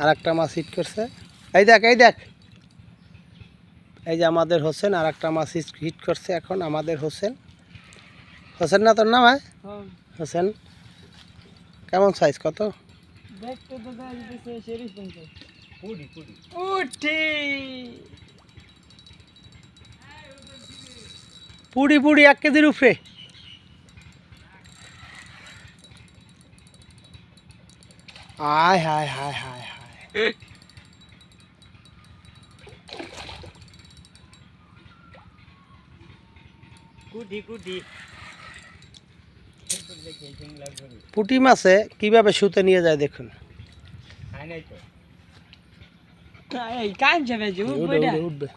আর একটা মাছ হিট করছে। এই দেখ এই দেখ, এই যে আমাদের হোসেন আর একটা মাছ হিট করছে এখন আমাদের হোসেন। হোসেন না তোর নাম? হয় হোসেন। কেমন সাইজ? কত? দেখতে তো যাইতেছে শরীফ কিন্তু উঠি পুড়ি পুড়ি 1 কেজির উপরে। আয় হায় হায় হায় হায়। কুটি কুটি পুঁটি মাছে কিভাবে শুতে নিয়ে যায় দেখুন। এই কান যাবে যে উঠবে উঠবে উঠবে।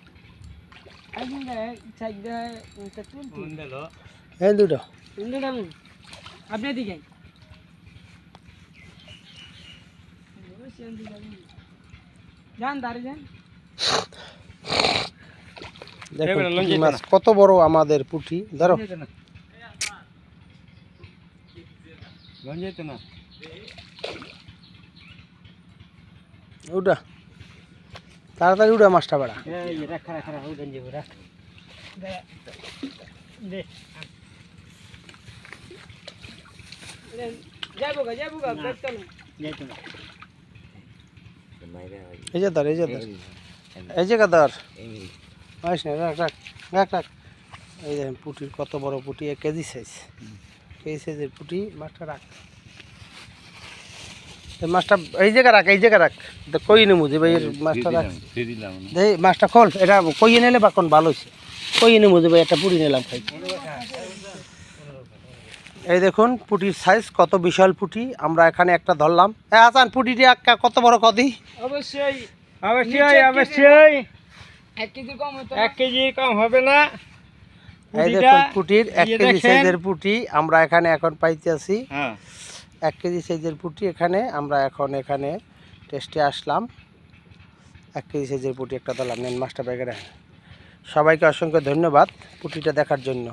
এই দুটো আপনি দিকে যান দাঁড়িয়ে যান। দেখুন পুঁটি মাছ কত বড় আমাদের পুঁটি। ধরো উঠা, তাড়াতাড়ি উঠা মাছটা বাড়া। এই যে ধর, এই যে ধর, এই যে ধর, মারিস না, রাখ রাখ রাখ রাখ। এই দেখেন পুঁটির কত বড় পুঁটি, 1 কেজি সাইজ। এই সাইজের পুঁটি। মাছটা রাখ, মাছটা এই জায়গা রাখ, এই জায়গা রাখ। কই নেবো যে ভাই মাছটা রাখ, মাছটা খোল। এটা কইয়ে নিলে বা কোন ভালো হয়েছে। কইয়ে নেবো যে ভাই একটা পুঁটি নিলাম খাই। এই দেখুন পুঁটির সাইজ কত বিশাল পুঁটি। আমরা এখানে একটা ধরলাম। হ্যাঁ আসান, পুঁটিটি কত বড় কদি? অবশ্যই অবশ্যই অবশ্যই 1 কেজি কম হতো 1 কেজি কম হবে না। এই দেখুন পুঁটির 1 কেজি সাইজের পুঁটি আমরা এখানে এখন পাইতেছি। হ্যাঁ 1 কেজি সাইজের পুঁটি এখানে আমরা এখন এখানে টেস্টে আসলাম। 1 কেজি সাইজের পুঁটি একটা ধরলাম। নেন মাছটা ব্যাগে রাখেন। সবাইকে অসংখ্য ধন্যবাদ পুঁটিটা দেখার জন্য।